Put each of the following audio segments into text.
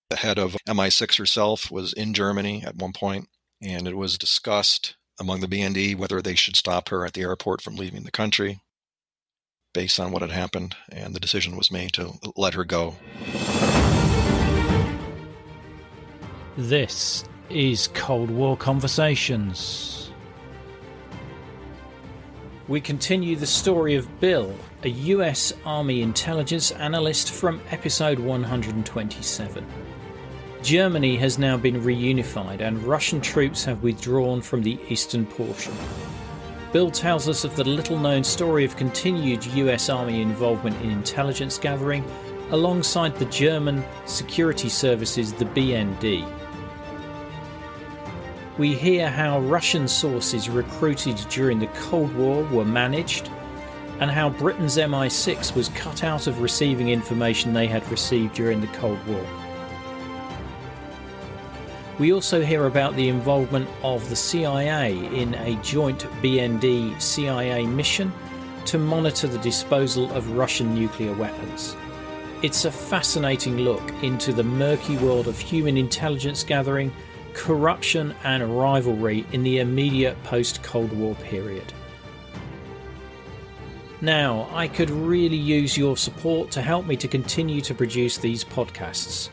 The head of MI6 herself was in Germany at one point, and it was discussed among the BND whether they should stop her at the airport from leaving the country based on what had happened, and the decision was made to let her go. This is Cold War Conversations. We continue the story of Bill, a US Army Intelligence Analyst from episode 127. Germany has now been reunified and Russian troops have withdrawn from the eastern portion. Bill tells us of the little-known story of continued US Army involvement in intelligence gathering alongside the German security services, the BND. We hear how Russian sources recruited during the Cold War were managed, and how Britain's MI6 was cut out of receiving information they had received during the Cold War. We also hear about the involvement of the CIA in a joint BND-CIA mission to monitor the disposal of Russian nuclear weapons. It's a fascinating look into the murky world of human intelligence gathering, corruption and rivalry in the immediate post-Cold War period. Now, I could really use your support to help me to continue to produce these podcasts.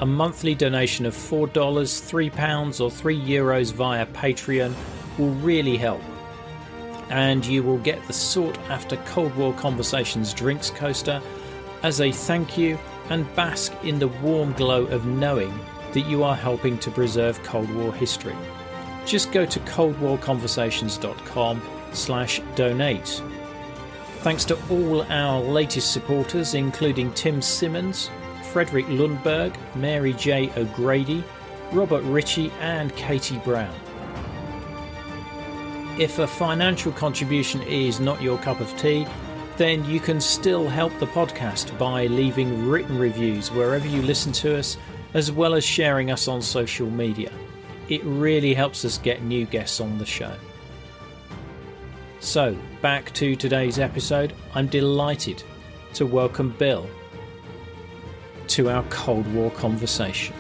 A monthly donation of $4, £3 or €3 via Patreon will really help. And you will get the sought-after Cold War Conversations drinks coaster as a thank you and bask in the warm glow of knowing that you are helping to preserve Cold War history. Just go to coldwarconversations.com/donate. Thanks to all our latest supporters, including Tim Simmons, Frederick Lundberg, Mary J. O'Grady, Robert Ritchie and Katie Brown. If a financial contribution is not your cup of tea, then you can still help the podcast by leaving written reviews wherever you listen to us, as well as sharing us on social media. It really helps us get new guests on the show. So, back to today's episode. I'm delighted to welcome Bill to our Cold War conversation.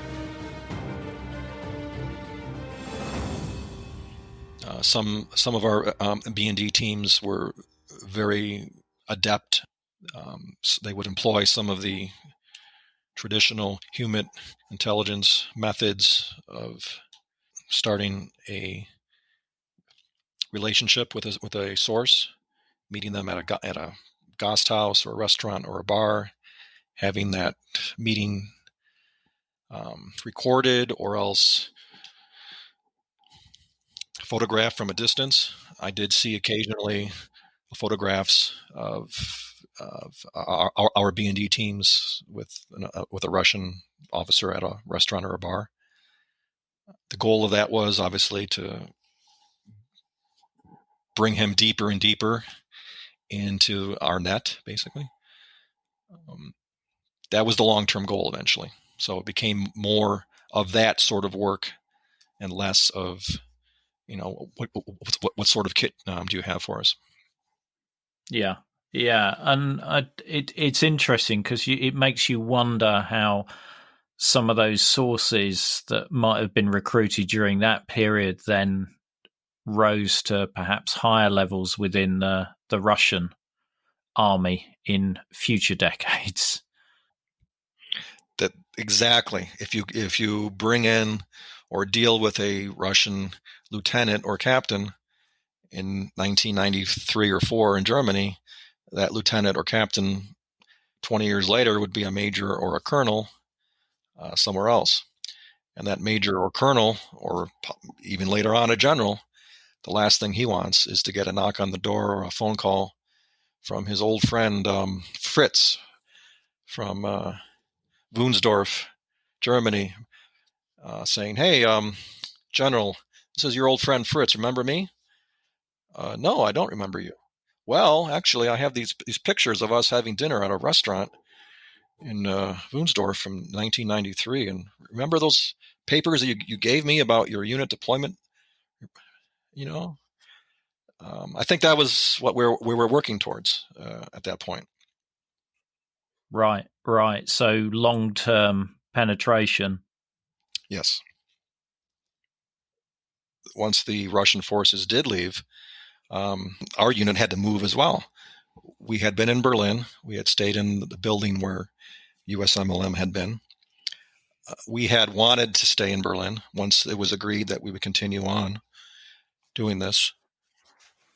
Some of our B&D teams were very adept. So they would employ some of the traditional human intelligence methods of starting a relationship with a source, meeting them at a gast house or a restaurant or a bar, having that meeting recorded or else photographed from a distance. I did see occasionally photographs of our B&D teams with a Russian officer at a restaurant or a bar. The goal of that was obviously to bring him deeper and deeper into our net, basically. That was the long-term goal eventually. So it became more of that sort of work and less of, what sort of kit do you have for us? Yeah, and it's interesting because it makes you wonder how some of those sources that might have been recruited during that period then rose to perhaps higher levels within the Russian army in future decades. That exactly. If you bring in or deal with a Russian lieutenant or captain in 1993 or 4 in Germany, that lieutenant or captain 20 years later would be a major or a colonel somewhere else. And that major or colonel, or even later on a general, the last thing he wants is to get a knock on the door or a phone call from his old friend Fritz from Wünsdorf, Germany, saying, "Hey, General, this is your old friend Fritz. Remember me?" "No, I don't remember you." "Well, actually, I have these pictures of us having dinner at a restaurant in Wünsdorf from 1993. And remember those papers that you gave me about your unit deployment? I think that was what we were working towards at that point. Right. So long-term penetration. Yes. Once the Russian forces did leave, our unit had to move as well. We had been in Berlin. We had stayed in the building where US MLM had been. We had wanted to stay in Berlin once it was agreed that we would continue on doing this.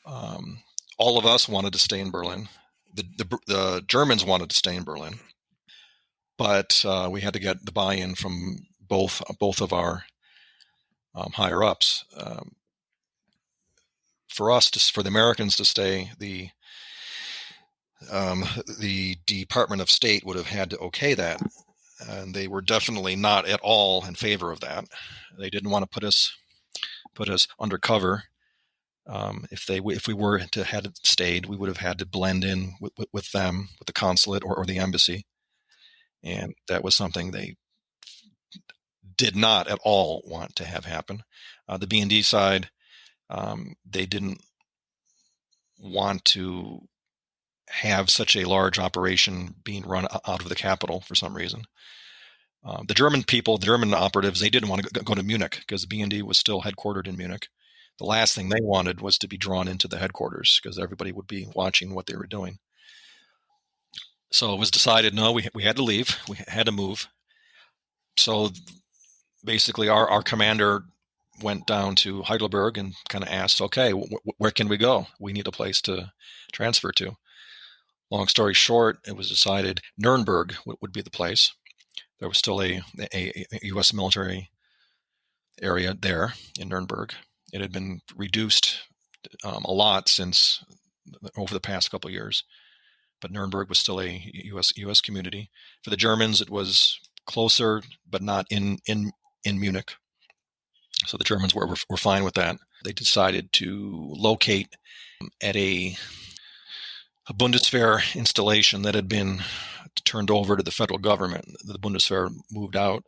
All of us wanted to stay in Berlin. The Germans wanted to stay in Berlin, but we had to get the buy-in from both of our higher ups. For the Americans to stay, the Department of State would have had to okay that, and they were definitely not at all in favor of that. They didn't want to put us undercover. If we were to had stayed, we would have had to blend in with them, with the consulate or the embassy, and that was something they did not at all want to have happen. The B&D side, they didn't want to have such a large operation being run out of the capital for some reason. The German operatives, they didn't want to go to Munich because the B&D was still headquartered in Munich. The last thing they wanted was to be drawn into the headquarters because everybody would be watching what they were doing. So it was decided, no, we had to leave. We had to move. So basically our commander went down to Heidelberg and kind of asked, okay, where can we go? We need a place to transfer to. Long story short, it was decided Nuremberg would be the place. There was still a U.S. military area there in Nuremberg. It had been reduced a lot since over the past couple of years, but Nuremberg was still a U.S. community. For the Germans, it was closer, but not in Munich. So the Germans were fine with that. They decided to locate at a Bundeswehr installation that had been turned over to the federal government. The Bundeswehr moved out.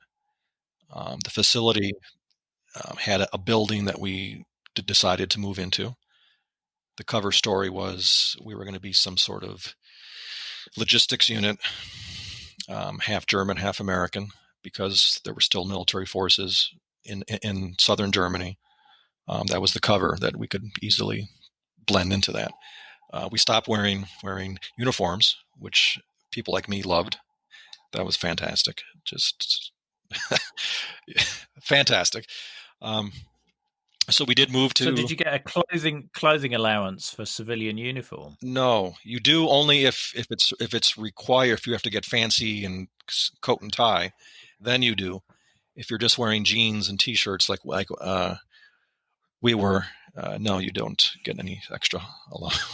The facility had a building that we decided to move into. The cover story was we were going to be some sort of logistics unit, half German, half American, because there were still military forces in southern Germany. That was the cover that we could easily blend into that. We stopped wearing uniforms, which people like me loved. That was fantastic. Just fantastic. So we did move to. So did you get a clothing allowance for civilian uniform? No, you do only if it's required. If you have to get fancy and coat and tie, then you do. If you're just wearing jeans and t-shirts like we were, no, you don't get any extra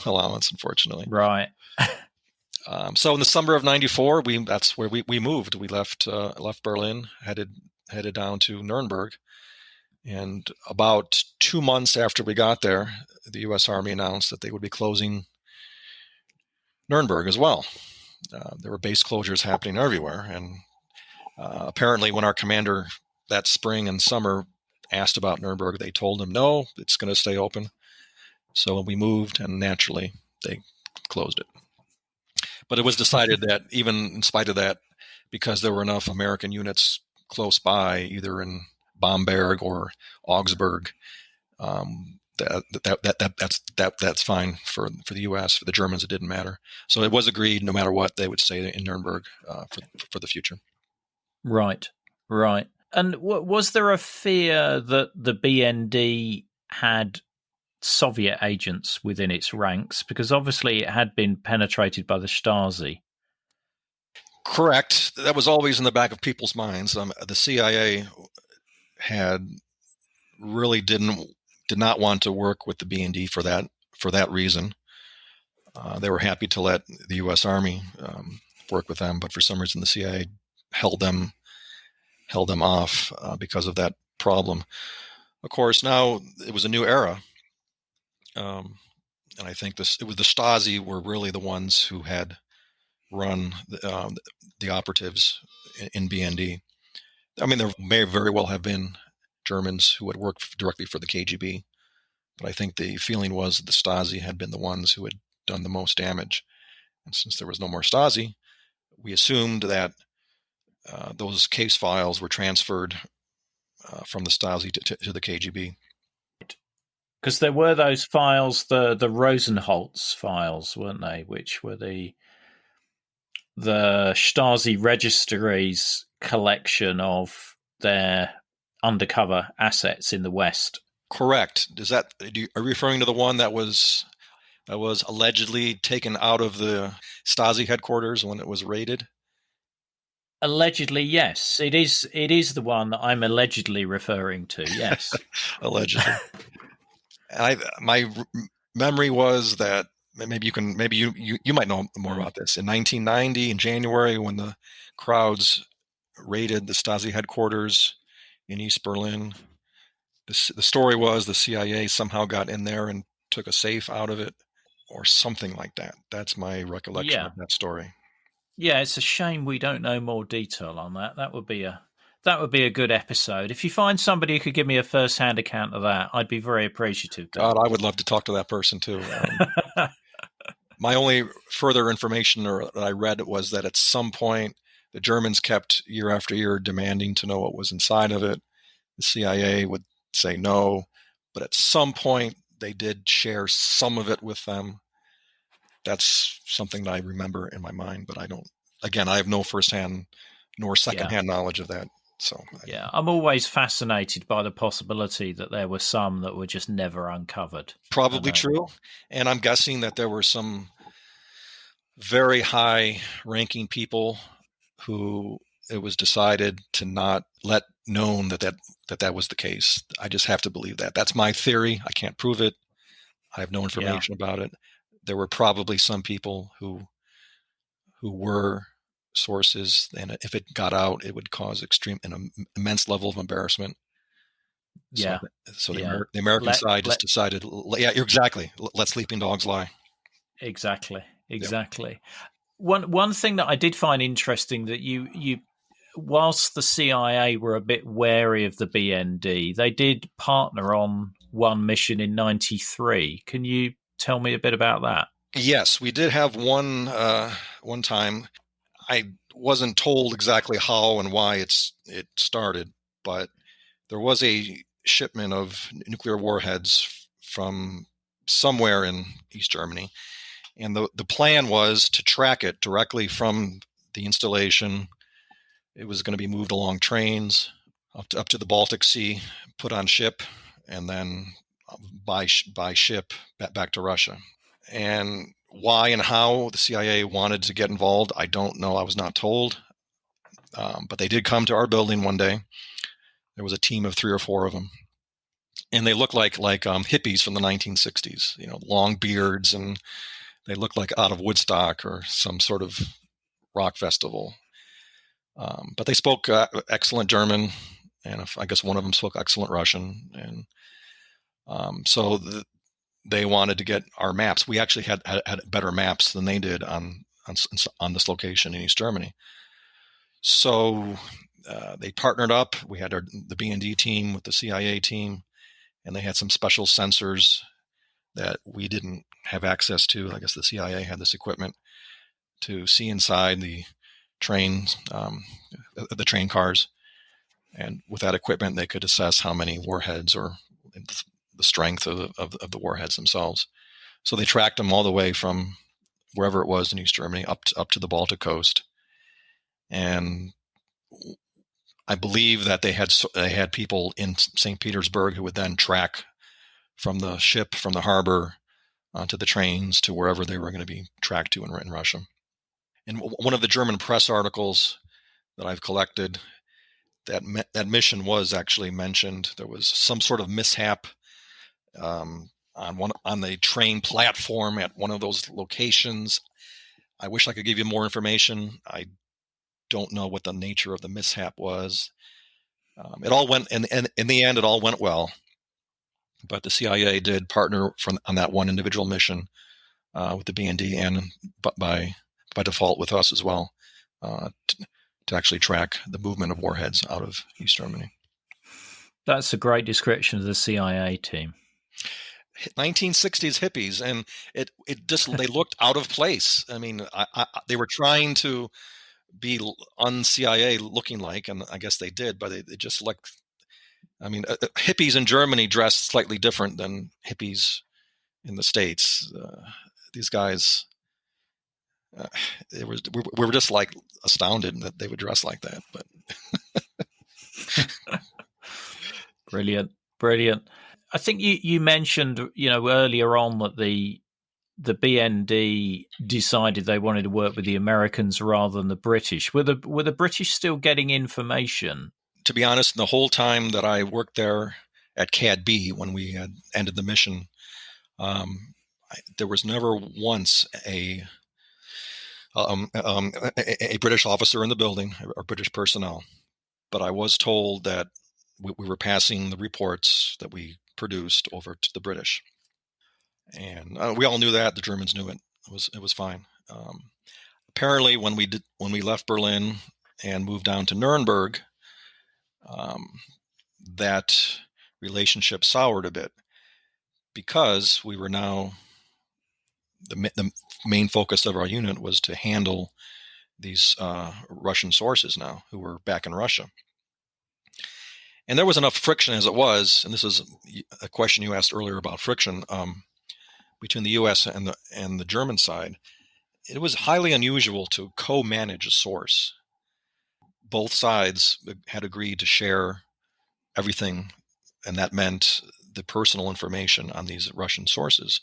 allowance, unfortunately. Right. So in the summer of '94, that's where we moved. We left Berlin, headed down to Nuremberg, and about 2 months after we got there, the U.S. Army announced that they would be closing Nuremberg as well. There were base closures happening everywhere, and apparently when our commander that spring and summer asked about Nuremberg, they told him, no, it's going to stay open. So we moved, and naturally they closed it. But it was decided that even in spite of that, because there were enough American units close by, either in Bamberg or Augsburg, that's fine for the U.S. For the Germans, it didn't matter. So it was agreed, no matter what, they would stay in Nuremberg for the future. Right. And was there a fear that the BND had Soviet agents within its ranks? Because obviously it had been penetrated by the Stasi. Correct. That was always in the back of people's minds. The CIA did not want to work with the BND for that reason. They were happy to let the U.S. Army work with them, but for some reason the CIA held them off because of that problem. Of course, now it was a new era, and I think it was the Stasi were really the ones who had run the operatives in BND. I mean, there may very well have been Germans who had worked directly for the KGB, but I think the feeling was that the Stasi had been the ones who had done the most damage. And since there was no more Stasi, we assumed that those case files were transferred from the Stasi to the KGB. Because there were those files, the Rosenholz files, weren't they? Which were the Stasi registries collection of their undercover assets in the West. Correct. Are you referring to the one that was allegedly taken out of the Stasi headquarters when it was raided? Allegedly, yes. It is the one that I'm allegedly referring to, yes. Allegedly. My memory was that maybe you might know more about this. In 1990, in January, when the crowds raided the Stasi headquarters in East Berlin, the story was the CIA somehow got in there and took a safe out of it, or something like that. That's my recollection of that story. Yeah, it's a shame we don't know more detail on that. That would be a good episode. If you find somebody who could give me a first-hand account of that, I'd be very appreciative. God, I would love to talk to that person too. My only further information that I read was that at some point the Germans kept year after year demanding to know what was inside of it. The CIA would say no, but at some point they did share some of it with them. That's something that I remember in my mind, but I have no firsthand nor secondhand knowledge of that. So I'm always fascinated by the possibility that there were some that were just never uncovered. Probably true. And I'm guessing that there were some very high-ranking people who it was decided to not let known that was the case. I just have to believe that. That's my theory. I can't prove it. I have no information about it. There were probably some people who were sources, and if it got out, it would cause an immense level of embarrassment. Yeah. So the American side just decided, you're exactly. Let sleeping dogs lie. Exactly. Yep. One thing that I did find interesting, that you whilst the CIA were a bit wary of the BND, they did partner on one mission in 93. Can you tell me a bit about that? Yes, we did have one time. I wasn't told exactly how and why it started, but there was a shipment of nuclear warheads from somewhere in East Germany, and the plan was to track it directly from the installation. It was going to be moved along trains up to the Baltic Sea, put on ship, and then by ship back to Russia. And why and how the CIA wanted to get involved, I don't know. I was not told. But they did come to our building one day. There was a team of 3 or 4 of them. And they looked like hippies from the 1960s, long beards, and they looked like out of Woodstock or some sort of rock festival. But they spoke excellent German, and I guess one of them spoke excellent Russian. And so they wanted to get our maps. We actually had better maps than they did on this location in East Germany. So they partnered up. We had the B&D team with the CIA team, and they had some special sensors that we didn't have access to. I guess the CIA had this equipment to see inside the trains, the train cars. And with that equipment, they could assess how many warheads or the strength of the warheads themselves. So they tracked them all the way from wherever it was in East Germany up to the Baltic coast. And I believe that they had people in St. Petersburg who would then track from the ship, from the harbor, to the trains to wherever they were going to be tracked to in Russia. In one of the German press articles that I've collected, that mission was actually mentioned. There was some sort of mishap on the train platform at one of those locations. I wish I could give you more information. I don't know what the nature of the mishap was. It all went, and in the end, it all went well. But the CIA did partner on that one individual mission with the B&D and by default with us as well to actually track the movement of warheads out of East Germany. That's a great description of the CIA team. 1960s hippies, and it just they looked out of place. I mean, they were trying to be un-CIA looking like, and I guess they did, but it just looked. I mean, hippies in Germany dressed slightly different than hippies in the States. These guys, we were just like astounded that they would dress like that. But Brilliant. I think you mentioned, earlier on that the BND decided they wanted to work with the Americans rather than the British. Were the British still getting information? To be honest, the whole time that I worked there at CAD-B, when we had ended the mission, there was never once a British officer in the building or British personnel. But I was told that we were passing the reports that we produced over to the British, and we all knew that. The Germans knew it. It was fine. Apparently, when we left Berlin and moved down to Nuremberg, that relationship soured a bit, because we were now the main focus of our unit was to handle these Russian sources now who were back in Russia. And there was enough friction as it was, and this is a question you asked earlier about friction between the U.S. and the German side. It was highly unusual to co-manage a source. Both sides had agreed to share everything, and that meant the personal information on these Russian sources,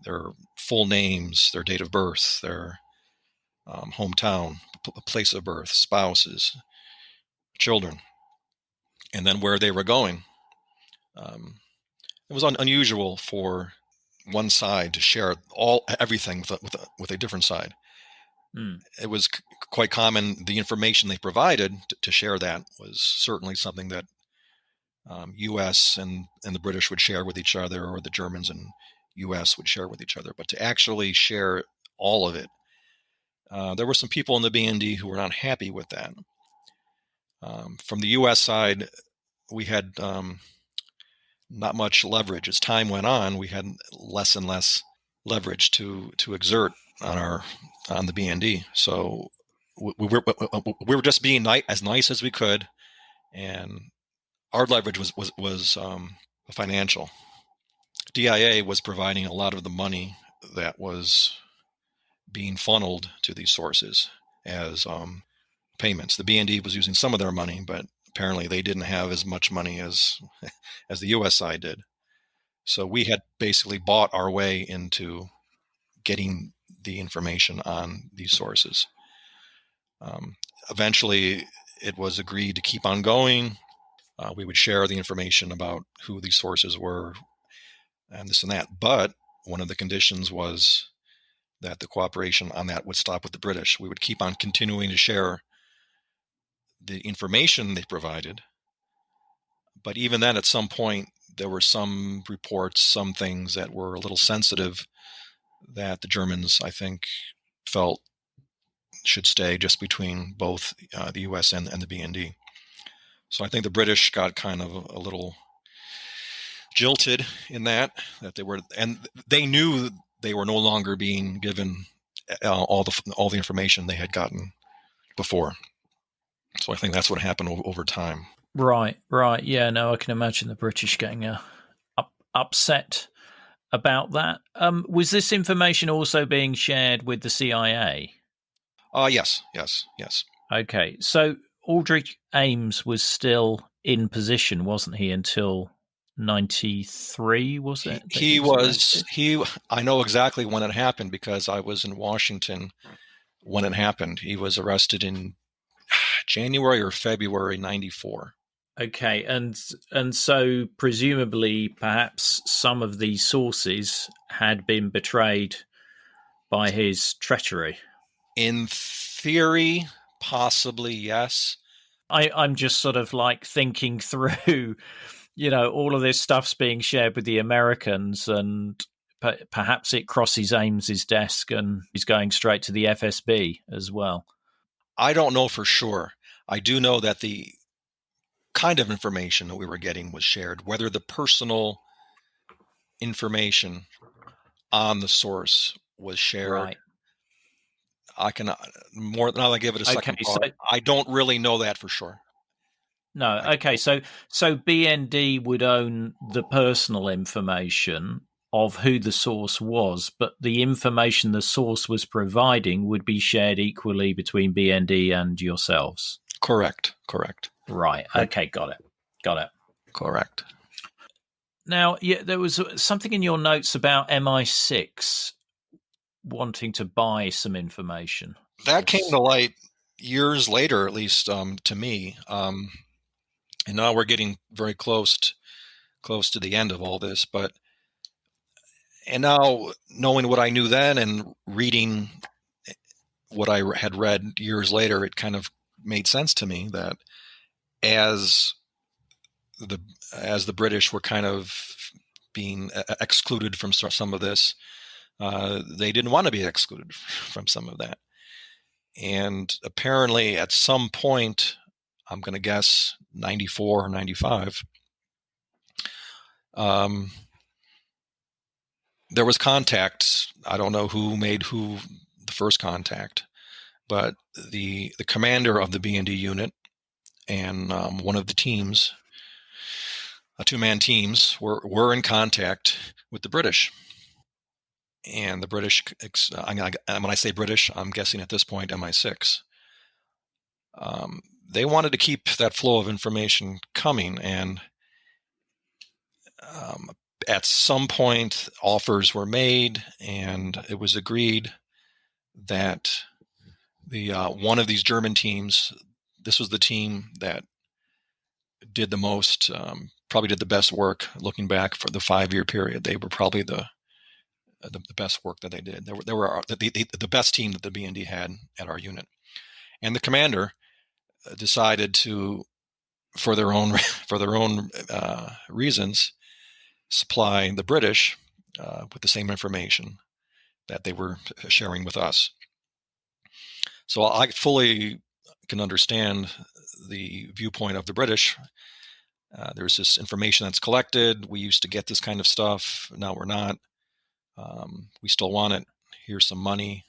their full names, their date of birth, their hometown, place of birth, spouses, children, and then where they were going. It was unusual for one side to share everything with a different side. It was quite common. The information they provided to share that was certainly something that U.S. and the British would share with each other, or the Germans and U.S. would share with each other. But to actually share all of it, there were some people in the BND who were not happy with that. From the U.S. side, we had not much leverage. As time went on, we had less and less leverage to exert on the BND. So we were just being as nice as we could, and our leverage was financial. DIA was providing a lot of the money that was being funneled to these sources as payments. The BND was using some of their money, but apparently they didn't have as much money as the U.S. side did. So we had basically bought our way into getting the information on these sources. Eventually, it was agreed to keep on going. We would share the information about who these sources were and this and that. But one of the conditions was that the cooperation on that would stop with the British. We would keep on continuing to share the information they provided. But even then, at some point, there were some reports, some things that were a little sensitive that the Germans, I think, felt should stay just between both the U.S. and the BND. So I think the British got kind of a little jilted in that they knew they were no longer being given all the information they had gotten before. So I think that's what happened over time. Right. Yeah, no, I can imagine the British getting upset about that. Was this information also being shared with the CIA? Yes. Okay, so Aldrich Ames was still in position, wasn't he, until 93, was it? He was. I know exactly when it happened because I was in Washington when it happened. He was arrested in January or February 94. Okay, and so presumably perhaps some of these sources had been betrayed by his treachery. In theory, possibly, yes. I'm just sort of like thinking through, all of this stuff's being shared with the Americans, and perhaps it crosses Ames's desk and he's going straight to the FSB as well. I don't know for sure. I do know that the kind of information that we were getting was shared. Whether the personal information on the source was shared, Right. I can more now that I give it a second Okay, thought. I don't really know that for sure. no, okay, so BND would own the personal information of who the source was, but the information the source was providing would be shared equally between BND and yourselves. Correct. Right. Okay, got it. Correct. Now, yeah, there was something in your notes about MI6 wanting to buy some information. That came to light years later, at least to me. And now we're getting very close to the end of all this. And now knowing what I knew then and reading what I had read years later, it kind of made sense to me that as the British were kind of being excluded from some of this, they didn't want to be excluded from some of that. And apparently at some point, I'm going to guess 94 or 95, there was contact. I don't know who made who the first contact, but the commander of the B&D unit and one of the teams, two-man teams, were in contact with the British. And the British, when I say British, I'm guessing at this point MI6. They wanted to keep that flow of information coming, and at some point offers were made, and it was agreed that the one of these German teams, this was the team that did the most, probably did the best work. Looking back for the 5-year period, they were probably the best work that they did. They were the best team that the B&D had at our unit, and the commander decided to, for their own reasons, supply the British with the same information that they were sharing with us. So I fully can understand the viewpoint of the British. There's this information that's collected. We used to get this kind of stuff. Now we're not. We still want it. Here's some money.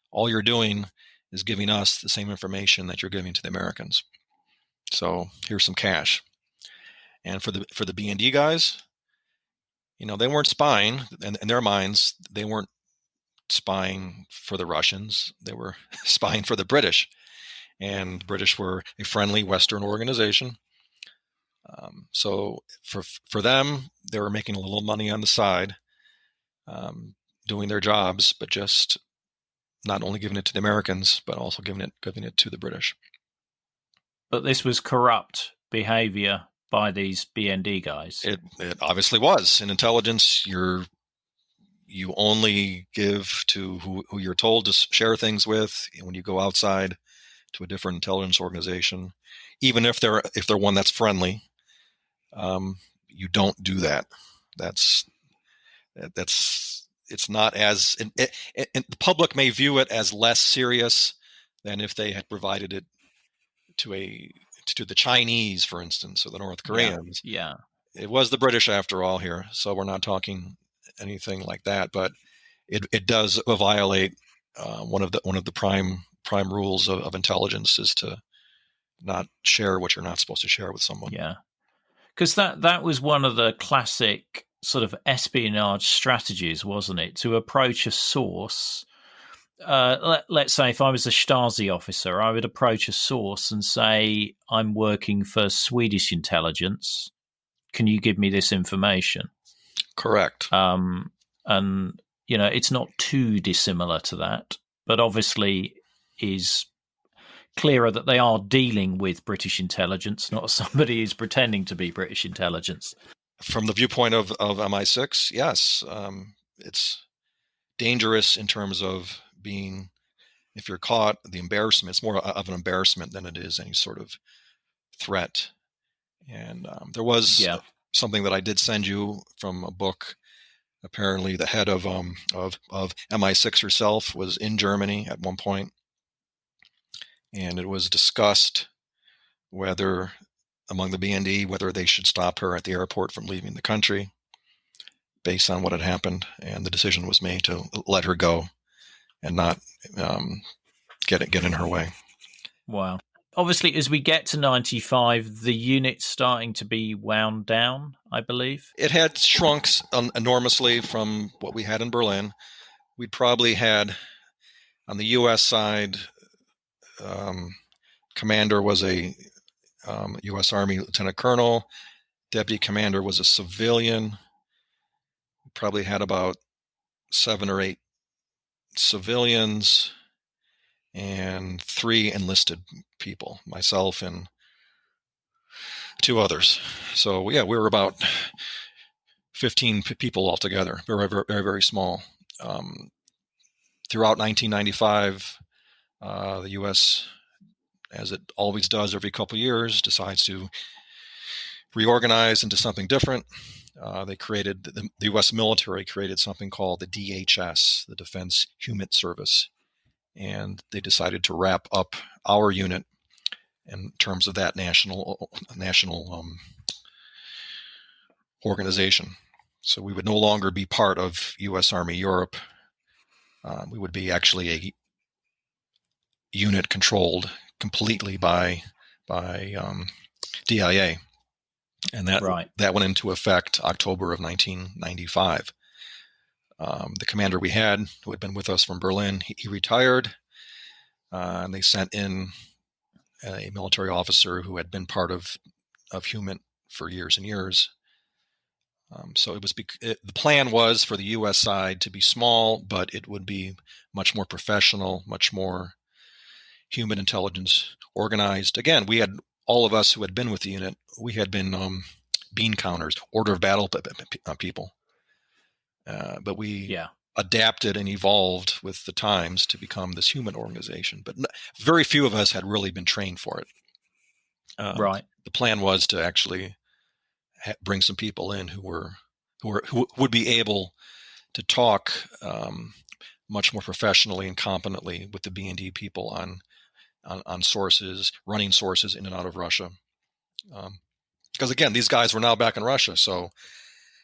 All you're doing is giving us the same information that you're giving to the Americans. So here's some cash. And for the B&D guys, they weren't spying. In their minds, they weren't spying for the Russians. They were spying for the British. And the British were a friendly Western organization. So for them, they were making a little money on the side, doing their jobs, but just not only giving it to the Americans, but also giving it to the British. But this was corrupt behavior by these B&D guys. It obviously was. In intelligence, you only give to who you're told to share things with. When you go outside to a different intelligence organization, even if they're one that's friendly, you don't do that. It's not as, and the public may view it as less serious than if they had provided it to the Chinese, for instance, or the North Koreans. Yeah. It was the British after all here, so we're not talking anything like that. But it does violate one of the prime rules of intelligence is to not share what you're not supposed to share with someone. Yeah, because that was one of the classic sort of espionage strategies, wasn't it? To approach a source. Let's say if I was a Stasi officer, I would approach a source and say, I'm working for Swedish intelligence. Can you give me this information? Correct. And, it's not too dissimilar to that, but obviously is clearer that they are dealing with British intelligence, not somebody who's pretending to be British intelligence. From the viewpoint of MI6, yes. It's dangerous in terms of being, if you're caught, the embarrassment. It's more of an embarrassment than it is any sort of threat. And there was something that I did send you from a book. Apparently, the head of MI6 herself was in Germany at one point, and it was discussed whether among the B&D whether they should stop her at the airport from leaving the country based on what had happened, and the decision was made to let her go and not get in her way. Wow. Obviously, as we get to 95, the unit's starting to be wound down, I believe. It had shrunk enormously from what we had in Berlin. We probably had, on the U.S. side, commander was a U.S. Army lieutenant colonel. Deputy commander was a civilian. We probably had about 7 or 8 civilians and 3 enlisted people, myself and 2 others. So yeah, we were about 15 people altogether. Very, very, very, very small. Throughout 1995, the U.S., as it always does every couple of years, decides to reorganize into something different. They created, the U.S. military created something called the DHS, the Defense Human Service, and they decided to wrap up our unit in terms of that national organization. So we would no longer be part of U.S. Army Europe. We would be actually a unit controlled completely by DIA. And that went into effect October of 1995. The commander we had, who had been with us from Berlin, he retired, and they sent in a military officer who had been part of HUMINT for years and years. So the plan was for the U.S. side to be small, but it would be much more professional, much more human intelligence organized. Again, we had, all of us who had been with the unit, we had been bean counters, order of battle people. But we adapted and evolved with the times to become this human organization. But very few of us had really been trained for it. The plan was to actually bring some people in who would be able to talk much more professionally and competently with the B&D people on sources, running sources in and out of Russia. Because again, these guys were now back in Russia, so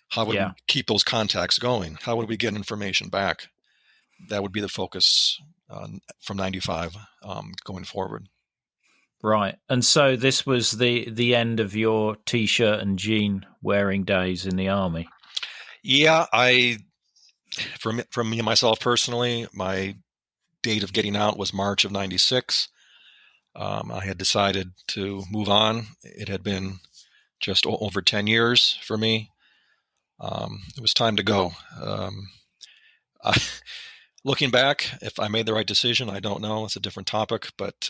how would we keep those contacts going? How would we get information back? That would be the focus from 95 going forward. Right. And so this was the end of your T-shirt and jean wearing days in the Army. Yeah, from me and myself personally, my date of getting out was March of 96. I had decided to move on. It had been just over 10 years for me. It was time to go. Looking back, if I made the right decision, I don't know. It's a different topic, but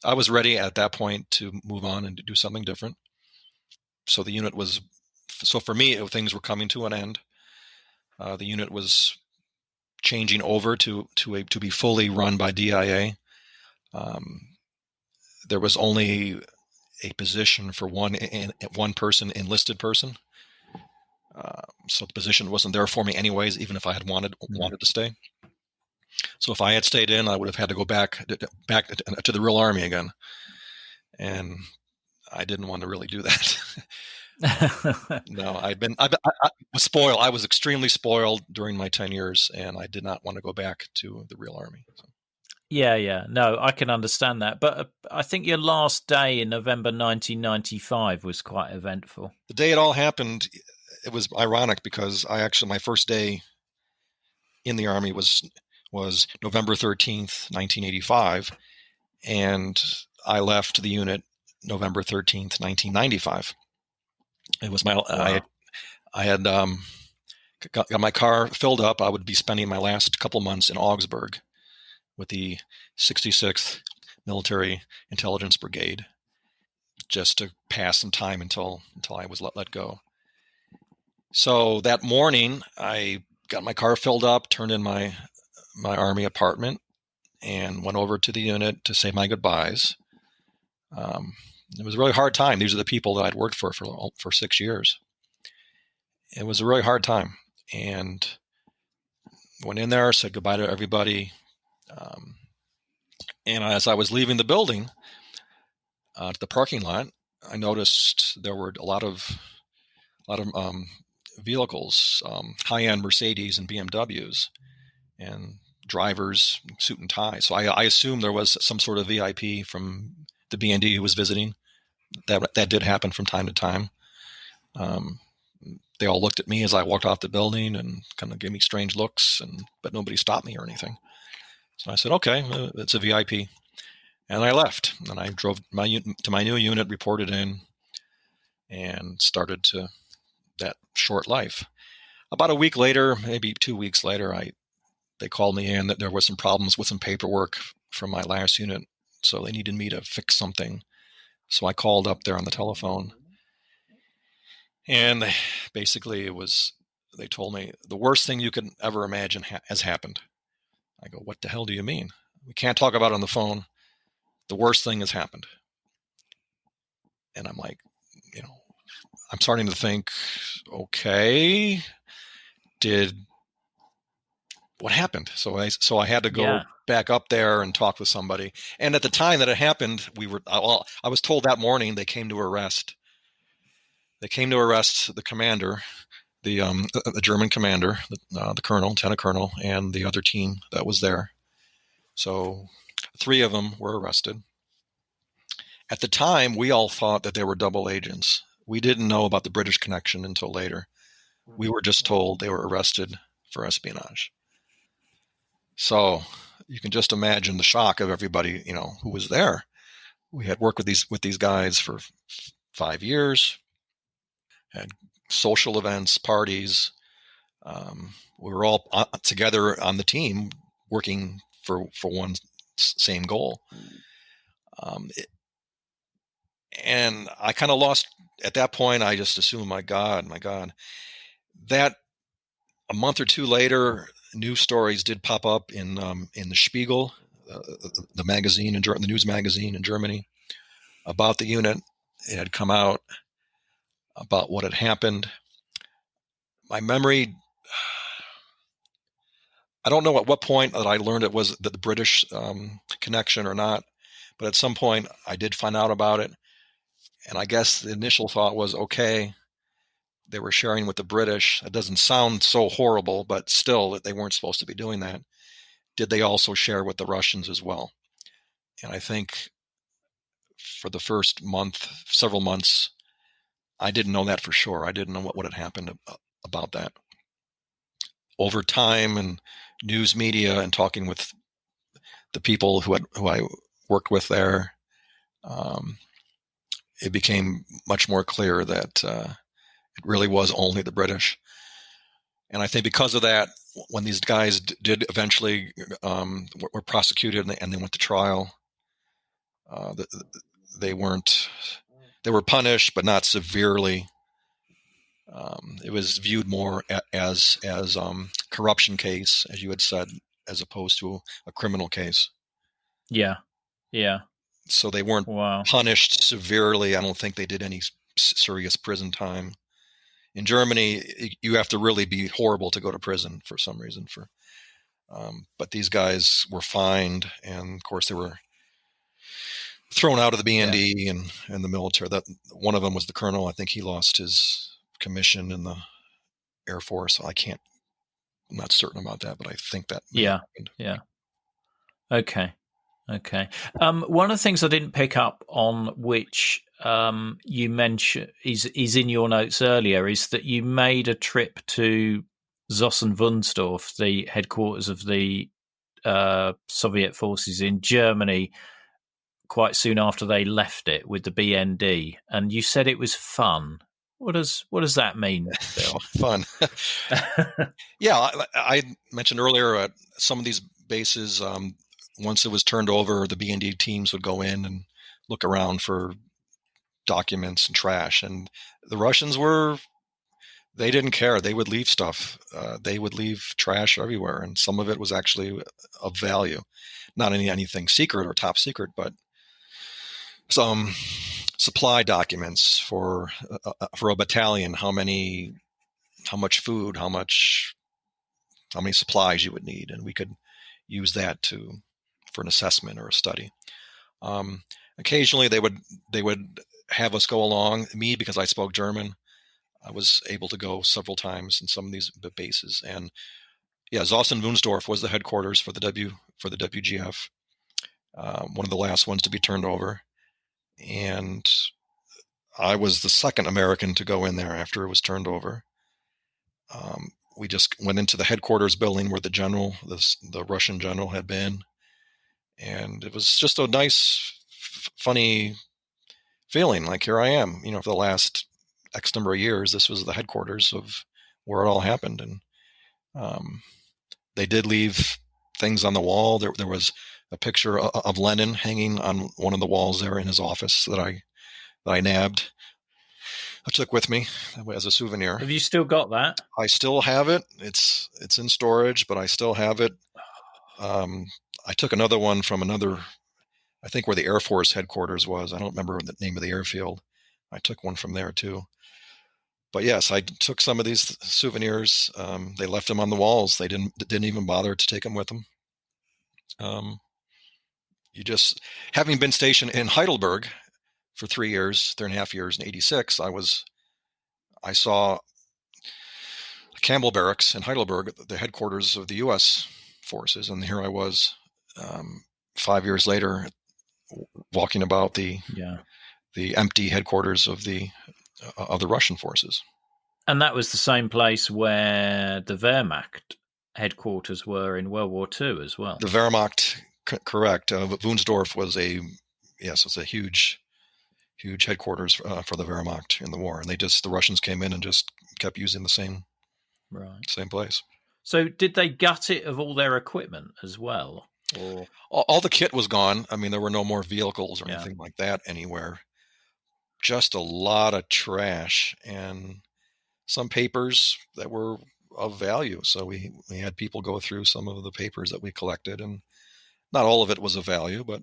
I was ready at that point to move on and to do something different. So the unit was, for me, things were coming to an end. The unit was changing over to be fully run by DIA. There was only a position for one person, enlisted person. So the position wasn't there for me anyways, even if I had wanted to stay. So if I had stayed in, I would have had to go back to the real Army again. And I didn't want to really do that. No, I was spoiled. I was extremely spoiled during my 10 years, and I did not want to go back to the real Army. So. Yeah. No, I can understand that. But I think your last day in November 1995 was quite eventful. The day it all happened, it was ironic because my first day in the Army was November 13th, 1985, and I left the unit November 13th, 1995. It was I had got my car filled up. I would be spending my last couple months in Augsburg with the 66th Military Intelligence Brigade, just to pass some time until I was let go. So that morning, I got my car filled up, turned in my Army apartment, and went over to the unit to say my goodbyes. It was a really hard time. These are the people that I'd worked for 6 years. It was a really hard time, and went in there, said goodbye to everybody. And as I was leaving the building, to the parking lot, I noticed there were a lot of vehicles, high-end Mercedes and BMWs, and drivers, suit and tie. So I assumed there was some sort of VIP from the BND who was visiting. That did happen from time to time. They all looked at me as I walked off the building and kind of gave me strange looks, but nobody stopped me or anything. So I said, okay, it's a VIP. And I left. And I drove to my new unit, reported in, and started to that short life. About a week later, maybe 2 weeks later, they called me in that there was some problems with some paperwork from my last unit. So they needed me to fix something. So I called up there on the telephone. And basically they told me the worst thing you could ever imagine has happened. I go, what the hell do you mean? We can't talk about it on the phone. The worst thing has happened. And I'm like, I'm starting to think, okay, what happened? So I had to go back up there and talk with somebody. And at the time that it happened, I was told that morning they came to arrest. They came to arrest the commander, the German commander, the colonel, lieutenant colonel, and the other team that was there. So 3 of them were arrested. At the time, we all thought that they were double agents. We didn't know about the British connection until later. We were just told they were arrested for espionage. So you can just imagine the shock of everybody, who was there. We had worked with these guys for 5 years, had social events, parties. We were all together on the team working for one same goal. And I kind of lost at that point. I just assumed, my God. That a month or 2 later, news stories did pop up in the Spiegel, the magazine, the news magazine in Germany, about the unit. It had come out about what had happened. My memory, I don't know at what point that I learned it was the British connection or not, but at some point I did find out about it. And I guess the initial thought was, okay, they were sharing with the British. It doesn't sound so horrible, but still, they weren't supposed to be doing that. Did they also share with the Russians as well? And I think for the first several months, I didn't know that for sure. I didn't know what had happened about that. Over time and news media and talking with the people who I worked with there, it became much more clear that it really was only the British. And I think because of that, when these guys did eventually were prosecuted and they went to trial, they were punished, but not severely. It was viewed more as corruption case, as you had said, as opposed to a criminal case. Yeah. So they weren't punished severely. I don't think they did any serious prison time. In Germany, you have to really be horrible to go to prison for some reason. But these guys were fined, and of course they were thrown out of the BND and the military. That one of them was the colonel. I think he lost his commission in the Air Force. I'm not certain about that, but I think that happened. Yeah. Okay. One of the things I didn't pick up on, which you mentioned is in your notes earlier, is that you made a trip to Zossen-Wünsdorf, the headquarters of the Soviet forces in Germany, quite soon after they left it with the BND, and you said it was fun. What does that mean, Bill? Fun. Yeah, I mentioned earlier some of these bases. Once it was turned over, the B&D teams would go in and look around for documents and trash. And the Russians they didn't care. They would leave stuff. They would leave trash everywhere. And some of it was actually of value. Not anything secret or top secret, but some supply documents for a battalion, how much food, how many supplies you would need. And we could use that for an assessment or a study. Occasionally they would have us go along. Me, because I spoke German, I was able to go several times in some of these bases. And Yeah, Zossen-Wünsdorf was the headquarters for the WGF, one of the last ones to be turned over. And I was the second American to go in there after it was turned over. We just went into the headquarters building where the Russian general had been. And it was just a nice, funny feeling. Like, here I am, for the last X number of years, this was the headquarters of where it all happened. And they did leave things on the wall. There was a picture of Lenin hanging on one of the walls there in his office that I nabbed. I took with me as a souvenir. Have you still got that? I still have it. It's in storage, but I still have it. I took another one from I think where the Air Force headquarters was. I don't remember the name of the airfield. I took one from there too. But yes, I took some of these souvenirs. They left them on the walls. They didn't even bother to take them with them. Having been stationed in Heidelberg for 3.5 years in 86, I saw Campbell Barracks in Heidelberg, the headquarters of the US forces. And here I was 5 years later walking about the empty headquarters of the Russian forces. And that was the same place where the Wehrmacht headquarters were in World War II as well. The Wehrmacht, correct. Wünsdorf was a huge headquarters for the Wehrmacht in the war, and the Russians came in and just kept using the same place. So did they gut it of all their equipment as well? Or all the kit was gone. I mean, there were no more vehicles or anything like that anywhere. Just a lot of trash and some papers that were of value. So we had people go through some of the papers that we collected, and not all of it was of value, but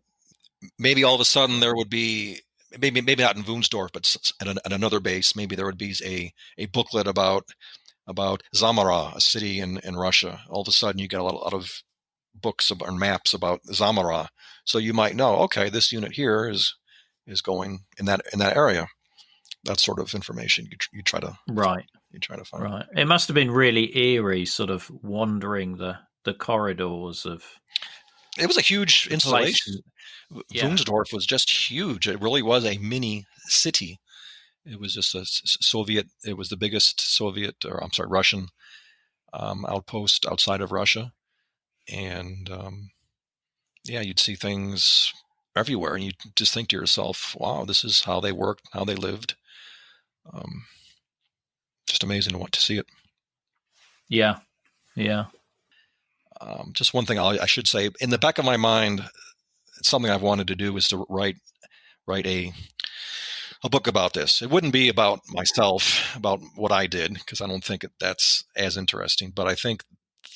maybe all of a sudden there would be, maybe not in Wünsdorf, but at another base, maybe there would be a booklet about Samara, a city in Russia. All of a sudden you get a lot of books or maps about Samara. So you might know, okay, this unit here is going in that area. That sort of information you try to find. Right. It must have been really eerie, sort of wandering the corridors of. It was a huge installation. Yeah. Wünsdorf was just huge. It really was a mini city. It was just it was the biggest Russian outpost outside of Russia. And you'd see things everywhere, and you just think to yourself, wow, this is how they worked, how they lived. Just amazing to see it. Yeah. Just one thing I should say, in the back of my mind, it's something I've wanted to do is to write a book about this. It wouldn't be about myself, about what I did, because I don't think that's as interesting. But I think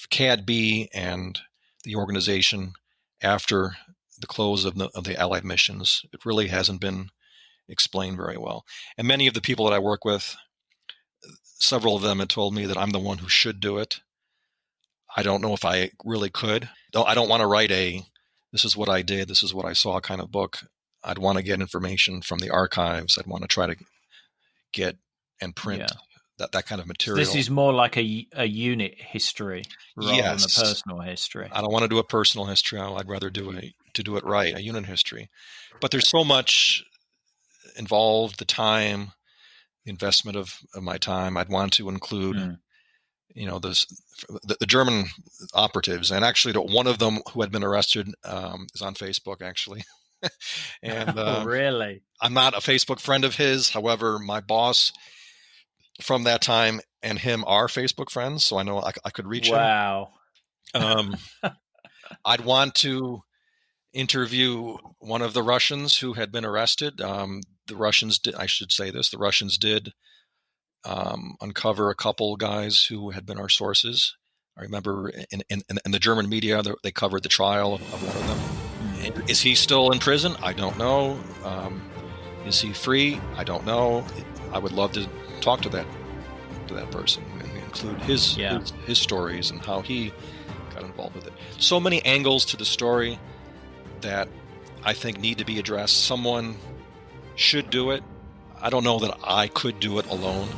CAD-B and the organization after the close of the Allied missions, it really hasn't been explained very well. And many of the people that I work with, several of them had told me that I'm the one who should do it. I don't know if I really could. I don't want to write this is what I did, this is what I saw kind of book. I'd want to get information from the archives. I'd want to try to get and print that kind of material. This is more like a unit history rather than a personal history. I don't want to do a personal history. I'd rather do it right, a unit history. But there's so much involved, the time, the investment of my time. I'd want to include, the German operatives, and actually one of them who had been arrested is on Facebook, actually. And really? I'm not a Facebook friend of his. However, my boss from that time and him are Facebook friends, so I know I could reach him. Wow. I'd want to interview one of the Russians who had been arrested. The Russians did uncover a couple guys who had been our sources. I remember in the German media, they covered the trial of one of them. And is he still in prison? I don't know. Is he free? I don't know. I would love to talk to that person and include his stories and how he got involved with it. So many angles to the story that I think need to be addressed. Someone should do it. I don't know that I could do it alone.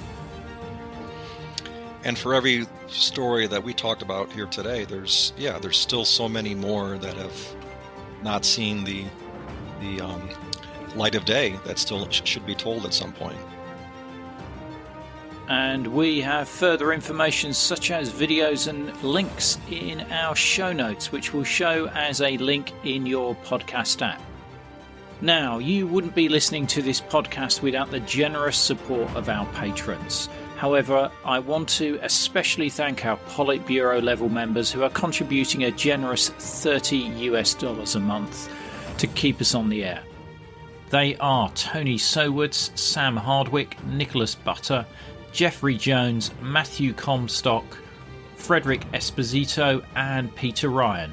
And for every story that we talked about here today, there's still so many more that have not seen the light of day that still should be told at some point. And we have further information such as videos and links in our show notes, which will show as a link in your podcast app. Now, you wouldn't be listening to this podcast without the generous support of our patrons. However, I want to especially thank our Politburo level members who are contributing a generous $30 a month to keep us on the air. They are Tony Sowards, Sam Hardwick, Nicholas Butter, Jeffrey Jones, Matthew Comstock, Frederick Esposito, and Peter Ryan.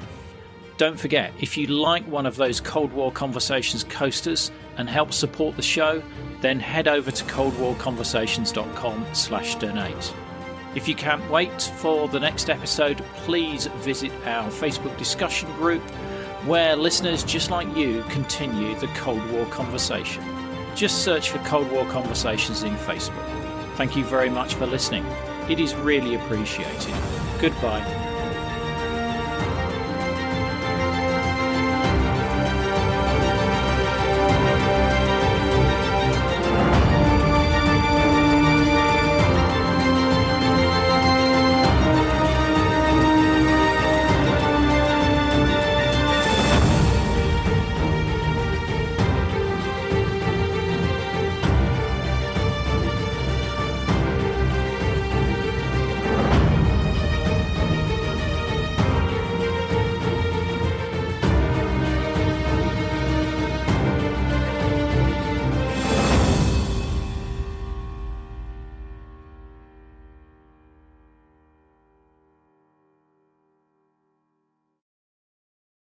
Don't forget, if you like one of those Cold War Conversations coasters and help support the show, then head over to coldwarconversations.com/donate. If you can't wait for the next episode, please visit our Facebook discussion group where listeners just like you continue the Cold War conversation. Just search for Cold War Conversations in Facebook. Thank you very much for listening. It is really appreciated. Goodbye.